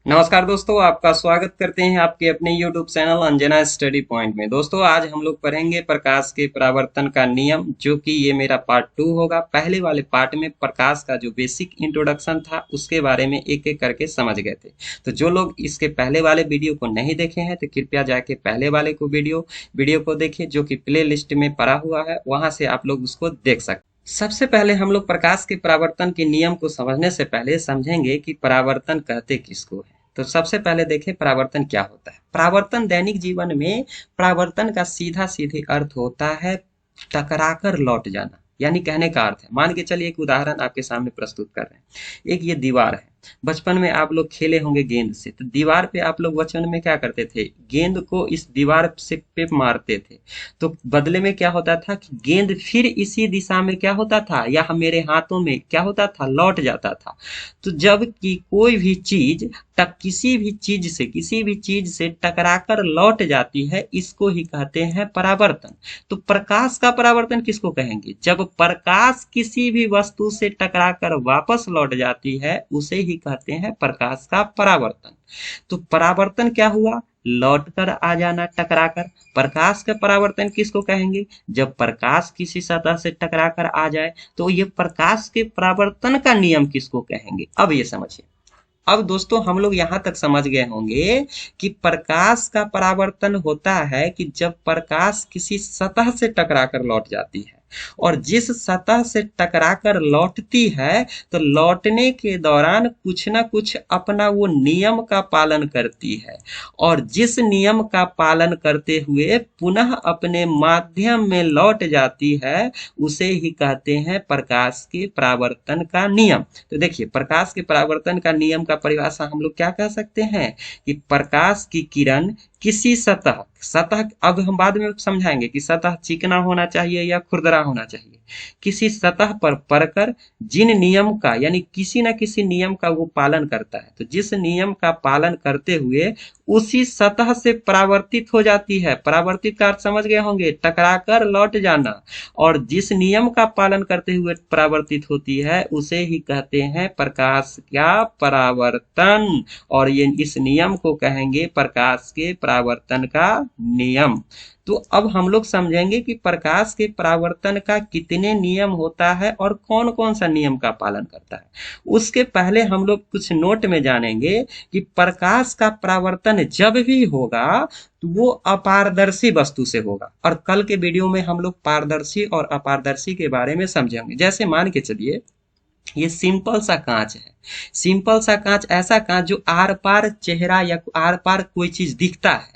नमस्कार दोस्तों, आपका स्वागत करते हैं आपके अपने YouTube channel Anjana study point में। दोस्तों आज हम लोग पढ़ेंगे प्रकाश के परावर्तन का नियम, जो कि ये मेरा पार्ट 2 होगा। पहले वाले पार्ट में प्रकाश का जो बेसिक इंट्रोडक्शन था उसके बारे में एक एक करके समझ गए थे। तो जो लोग इसके पहले वाले वीडियो को नहीं देखे हैं तो कृपया जाके पहले वाले को वीडियो को देखें, जो कि प्ले लिस्ट में पड़ा हुआ है, वहां से आप लोग उसको देख सकते हैं। सबसे पहले हम लोग प्रकाश के परावर्तन के नियम को समझने से पहले समझेंगे कि परावर्तन कहते किसको है। तो सबसे पहले देखें परावर्तन क्या होता है। परावर्तन दैनिक जीवन में परावर्तन का सीधा सीधे अर्थ होता है टकराकर लौट जाना। यानी कहने का अर्थ है, मान के चलिए एक उदाहरण आपके सामने प्रस्तुत कर रहे हैं। एक ये दीवार है। बचपन में आप लोग खेले होंगे गेंद से, तो दीवार पे आप लोग बचपन में क्या करते थे, गेंद को इस दीवार से पे मारते थे। तो बदले में क्या होता था कि गेंद फिर इसी दिशा में क्या होता था, या मेरे हाथों में क्या होता था, लौट जाता था। तो जब कि कोई भी चीज किसी भी चीज से टकराकर लौट जाती है, इसको ही कहते हैं परावर्तन। तो प्रकाश का परावर्तन किसको कहेंगे, जब प्रकाश किसी भी वस्तु से टकराकर वापस लौट जाती है उसे ही कहते हैं प्रकाश का परावर्तन। तो परावर्तन क्या हुआ, लौट कर आ जाना टकराकर। प्रकाश का परावर्तन किसको कहेंगे, जब प्रकाश किसी सतह से टकराकर आ जाए। तो ये प्रकाश के परावर्तन का नियम किसको कहेंगे, अब ये समझिए। अब दोस्तों हम लोग यहाँ तक समझ गए होंगे कि प्रकाश का परावर्तन होता है कि जब प्रकाश किसी सतह से टकराकर लौट जाती है, और जिस सतह से टकराकर लौटती है तो लौटने के दौरान कुछ ना कुछ अपना वो नियम का पालन करती है, और जिस नियम का पालन करते हुए पुनः अपने माध्यम में लौट जाती है उसे ही कहते हैं प्रकाश के परावर्तन का नियम। तो देखिए, प्रकाश के परावर्तन का नियम का परिभाषा हम लोग क्या कह सकते हैं कि प्रकाश की किरण किसी सतह सतह अब हम बाद में समझाएंगे कि सतह चिकना होना चाहिए या खुरदरा होना चाहिए, किसी सतह पर पड़कर जिन नियम का यानी किसी न किसी नियम का वो पालन करता है, तो जिस नियम का पालन करते हुए उसी सतह से परावर्तित हो जाती है। परावर्तित का अर्थ समझ गए होंगे, टकराकर लौट जाना। और जिस नियम का पालन करते हुए परावर्तित होती है उसे ही कहते हैं प्रकाश का परावर्तन, और ये इस नियम को कहेंगे प्रकाश के परावर्तन का नियम। तो अब हम लोग समझेंगे कि प्रकाश के परावर्तन का कितने नियम होता है और कौन कौन सा नियम का पालन करता है। उसके पहले हम लोग कुछ नोट में जानेंगे कि प्रकाश का परावर्तन जब भी होगा तो वो अपारदर्शी वस्तु से होगा, और कल के वीडियो में हम लोग पारदर्शी और अपारदर्शी के बारे में समझेंगे। जैसे मान के चलिए ये सिंपल सा कांच है। सिंपल सा कांच, ऐसा कांच जो आर पार चेहरा या आर पार कोई चीज दिखता है।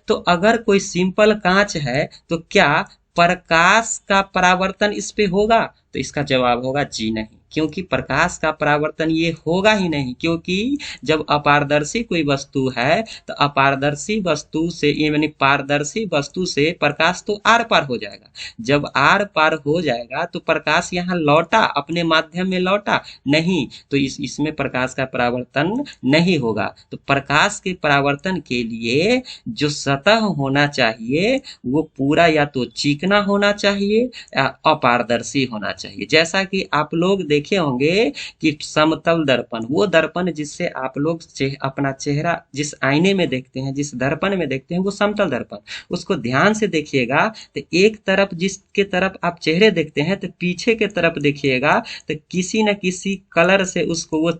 तो अगर कोई सिंपल कांच है तो क्या प्रकाश का परावर्तन इस पे होगा, तो इसका जवाब होगा जी नहीं, क्योंकि प्रकाश का परावर्तन ये होगा ही नहीं। क्योंकि जब अपारदर्शी कोई वस्तु है तो अपारदर्शी वस्तु से यानी पारदर्शी वस्तु से प्रकाश तो आर पार हो जाएगा। जब आर पार हो जाएगा तो प्रकाश यहाँ लौटा, अपने माध्यम में लौटा नहीं, तो इसमें प्रकाश का परावर्तन नहीं होगा। तो प्रकाश के परावर्तन के लिए जो सतह होना चाहिए वो पूरा या तो चिकना होना चाहिए या अपारदर्शी होना चाहिए। जैसा कि आप लोग देखे होंगे कि समतल दर्पण, वो दर्पण जिससे आप लोग अपना चेहरा जिस आईने में देखते हैं, जिस दर्पण में देखते हैं, वो समतल दर्पण। उसको ध्यान से देखिएगा तो एक तरफ जिसके तरफ आप चेहरे देखते हैं तो पीछे के तरफ देखिएगा तो किसी न किसी कलर से उसको वो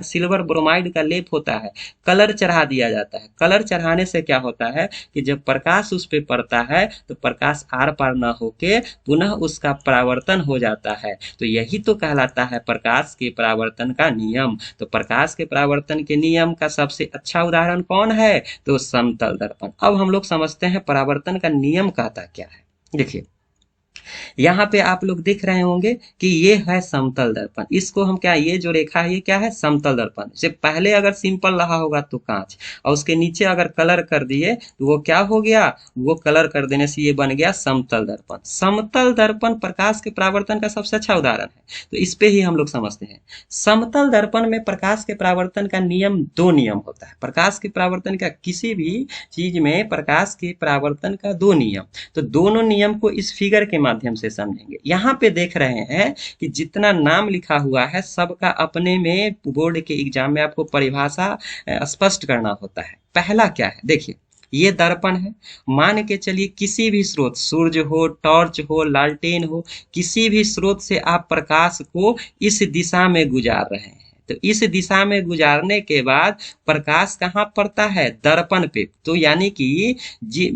सिल्वर ब्रोमाइड का लेप होता है, कलर चढ़ा दिया जाता है। कलर चढ़ाने से क्या होता है कि जब प्रकाश उस पे पड़ता है तो प्रकाश आर पार न होके पुनः उसका परावर्तन हो जाता है। तो यही तो कहलाता है प्रकाश के परावर्तन का नियम। तो प्रकाश के परावर्तन के नियम का सबसे अच्छा उदाहरण कौन है, तो समतल दर्पण। अब हम लोग समझते हैं परावर्तन का नियम कहता क्या है। देखिए यहाँ पे आप लोग देख रहे होंगे कि ये है समतल दर्पण। इसको हम क्या, ये जो रेखा है ये क्या है, समतल दर्पण। से पहले अगर सिंपल रहा होगा तो कांच, और उसके नीचे अगर कलर कर दिए तो वो क्या हो गया, वो कलर कर देने से ये बन गया समतल दर्पण। समतल दर्पण प्रकाश के परावर्तन का सबसे अच्छा उदाहरण है। तो इस पे ही हम लोग समझते हैं। समतल दर्पण में प्रकाश के परावर्तन का नियम, दो नियम होता है। प्रकाश के परावर्तन का किसी भी चीज में प्रकाश के परावर्तन का दो नियम। तो दोनों नियम को इस फिगर के माध्यम माध्यम से समझेंगे। यहाँ पे देख रहे हैं कि जितना नाम लिखा हुआ है सबका अपने में बोर्ड के एग्जाम में आपको परिभाषा स्पष्ट करना होता है। पहला क्या है, देखिए ये दर्पण है। मान के चलिए किसी भी स्रोत, सूर्य हो, टॉर्च हो, लालटेन हो, किसी भी स्रोत से आप प्रकाश को इस दिशा में गुजार रहे हैं। तो इस दिशा में गुजारने के बाद प्रकाश कहाँ पड़ता है, दर्पण पे। तो यानी कि जी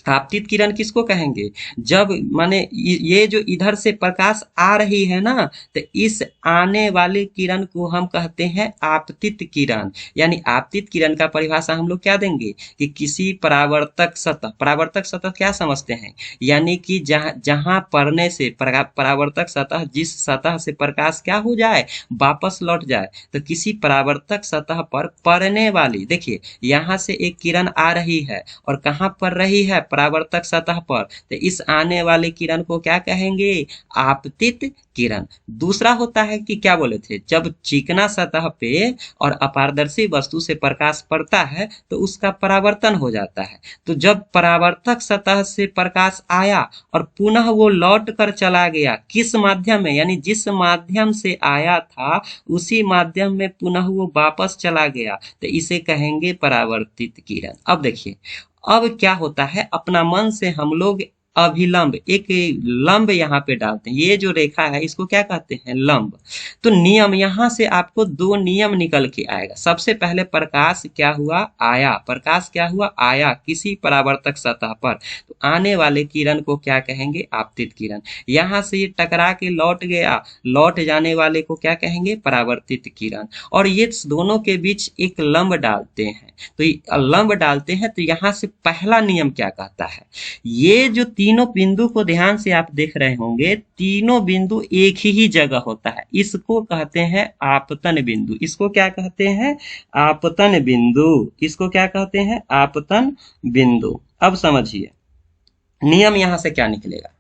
आपतित किरण किसको कहेंगे, जब माने ये जो इधर से प्रकाश आ रही है ना, तो इस आने वाली किरण को हम कहते हैं आपतित किरण। यानी आपतित किरण का परिभाषा हम लोग क्या देंगे कि किसी परावर्तक सतह, परावर्तक सतह क्या समझते हैं, यानी कि जहां पड़ने से परावर्तक सतह, जिस सतह से प्रकाश क्या हो जाए, वापस लौट जाए। तो किसी परावर्तक सतह पर पड़ने वाली, देखिए यहाँ से एक किरण आ रही है और कहाँ पड़ रही है, परावर्तक सतह पर, तो इस आने वाले किरण को क्या कहेंगे, आपतित किरण। दूसरा होता है कि क्या बोले थे, जब चिकना सतह पे और अपारदर्शी वस्तु से प्रकाश पड़ता है तो उसका परावर्तन हो जाता है। तो जब परावर्तक सतह से प्रकाश आया और पुनः वो लौट कर चला गया, किस माध्यम में, यानी जिस माध्यम से आया था उसी माध्यम में पुनः वो वापस चला गया, तो इसे कहेंगे परावर्तित किरण। अब देखिए अब क्या होता है, अपना मन से हम लोग अभिलंब, एक लंब यहाँ पे डालते हैं। ये जो रेखा है इसको क्या कहते हैं, लंब। तो नियम, यहाँ से आपको दो नियम निकल के आएगा। सबसे पहले प्रकाश क्या हुआ, आया, प्रकाश क्या हुआ, आया किसी परावर्तक सतह पर, तो आने वाले किरण को क्या कहेंगे, आपतित किरण। यहाँ से ये टकरा के लौट गया, लौट जाने वाले को क्या कहेंगे, परावर्तित किरण। और ये दोनों के बीच एक लंब डालते हैं। तो लंब डालते हैं तो यहाँ से पहला नियम क्या कहता है, ये जो तीनों बिंदु को ध्यान से आप देख रहे होंगे, तीनों बिंदु एक ही जगह होता है, इसको कहते हैं आपतन बिंदु। इसको क्या कहते हैं, आपतन बिंदु। इसको क्या कहते हैं, आपतन बिंदु। अब समझिए नियम यहाँ से क्या निकलेगा।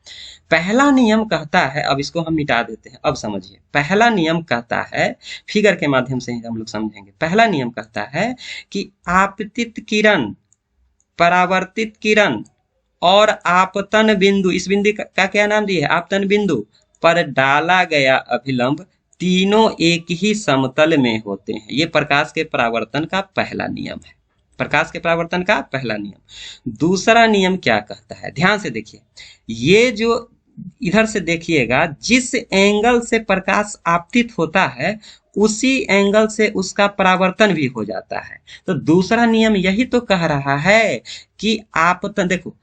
पहला नियम कहता है, अब इसको हम मिटा देते हैं, अब समझिए। पहला नियम कहता है, फिगर के माध्यम से ही हम लोग समझेंगे। पहला नियम कहता है कि आपतित किरण, परावर्तित किरण और आपतन बिंदु, इस बिंदु का क्या नाम दिया है, आपतन बिंदु पर डाला गया अभिलंब, तीनों एक ही समतल में होते हैं। ये प्रकाश के परावर्तन का पहला नियम है, प्रकाश के परावर्तन का पहला नियम। दूसरा नियम क्या कहता है, ध्यान से देखिए, ये जो इधर से देखिएगा, जिस एंगल से प्रकाश आपतित होता है उसी एंगल से उसका परावर्तन भी हो जाता है। तो दूसरा नियम यही तो कह रहा है कि आपतन, देखो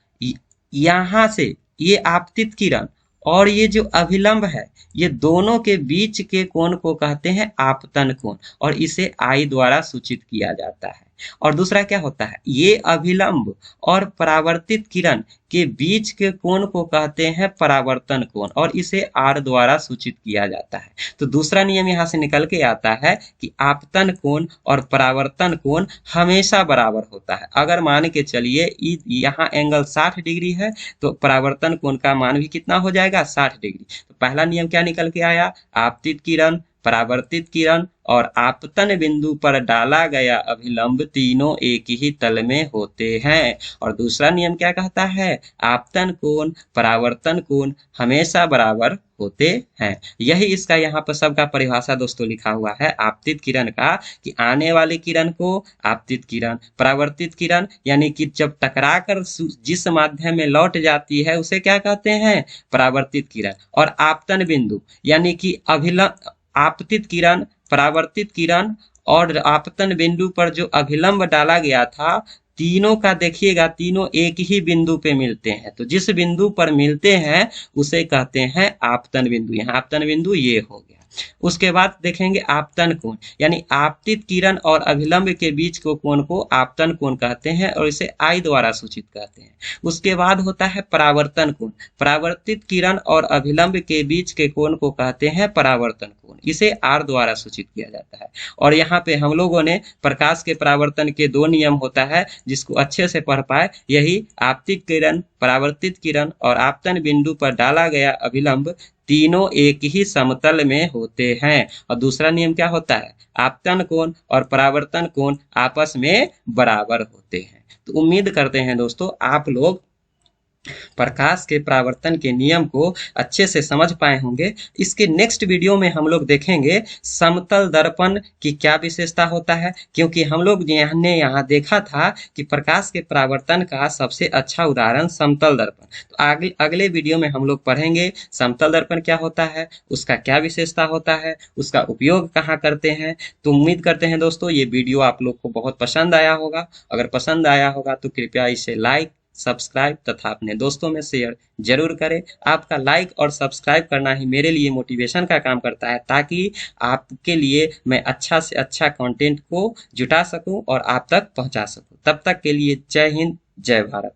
यहाँ से ये आपतित किरण और ये जो अभिलंब है, ये दोनों के बीच के कोण को कहते हैं आपतन कोण, और इसे आई द्वारा सूचित किया जाता है। और दूसरा क्या होता है, ये अभिलंब और परावर्तित किरण के बीच के कोण को कहते हैं परावर्तन कोण, और इसे आर द्वारा सूचित किया जाता है। तो दूसरा नियम यहाँ से निकल के आता है कि आपतन कोण और परावर्तन कोण हमेशा बराबर होता है। अगर मान के चलिए यहाँ एंगल 60 डिग्री है तो परावर्तन कोण का मान भी कितना हो जाएगा, 60 डिग्री। तो पहला नियम क्या निकल के आया, आपतित किरण, परावर्तित किरण और आपतन बिंदु पर डाला गया अभिलंब तीनों एक ही तल में होते हैं। और दूसरा नियम क्या कहता है, आपतन कोण, परावर्तन कोण हमेशा बराबर होते हैं। यही इसका यहाँ पर सबका परिभाषा दोस्तों लिखा हुआ है आपतित किरण का, कि आने वाली किरण को आपतित किरण, परावर्तित किरण यानी कि जब टकरा कर जिस माध्यम में लौट जाती है उसे क्या कहते हैं, परावर्तित किरण। और आपतन बिंदु यानी कि अभिलंब, आपतित किरण, परावर्तित किरण और आपतन बिंदु पर जो अभिलंब डाला गया था, तीनों का देखिएगा, तीनों एक ही बिंदु पे मिलते हैं। तो जिस बिंदु पर मिलते हैं उसे कहते हैं आपतन बिंदु। यहाँ आपतन बिंदु ये हो गया। उसके बाद देखेंगे आपतन कोण, यानी आपतित किरण और अभिलंब के बीच को कोण को आपतन कोण कहते हैं और इसे आई द्वारा सूचित कहते हैं। उसके बाद होता है परावर्तन कोण, परावर्तित किरण और अभिलंब के बीच के कोण को कहते हैं परावर्तन कोण, इसे आर द्वारा सूचित किया जाता है। और यहाँ पे हम लोगों ने प्रकाश के परावर्तन के दो नियम होता है, जिसको अच्छे से पढ़ पाए, यही आपतित किरण, परावर्तित किरण और आपतन बिंदु पर डाला गया अभिलंब तीनों एक ही समतल में होते हैं। और दूसरा नियम क्या होता है, आपतन कोण और परावर्तन कोण आपस में बराबर होते हैं। तो उम्मीद करते हैं दोस्तों आप लोग प्रकाश के परावर्तन के नियम को अच्छे से समझ पाए होंगे। इसके नेक्स्ट वीडियो में हम लोग देखेंगे समतल दर्पण की क्या विशेषता होता है, क्योंकि हम लोग ने यहाँ देखा था कि प्रकाश के परावर्तन का सबसे अच्छा उदाहरण समतल दर्पण। तो अगले वीडियो में हम लोग पढ़ेंगे समतल दर्पण क्या होता है, उसका क्या विशेषता होता है, उसका उपयोग कहाँ करते हैं। तो उम्मीद करते हैं दोस्तों ये वीडियो आप लोग को बहुत पसंद आया होगा। अगर पसंद आया होगा तो कृपया इसे लाइक, सब्सक्राइब तथा अपने दोस्तों में शेयर जरूर करें। आपका लाइक और सब्सक्राइब करना ही मेरे लिए मोटिवेशन का काम करता है, ताकि आपके लिए मैं अच्छा से अच्छा कंटेंट को जुटा सकूं और आप तक पहुंचा सकूं। तब तक के लिए जय हिंद, जय भारत।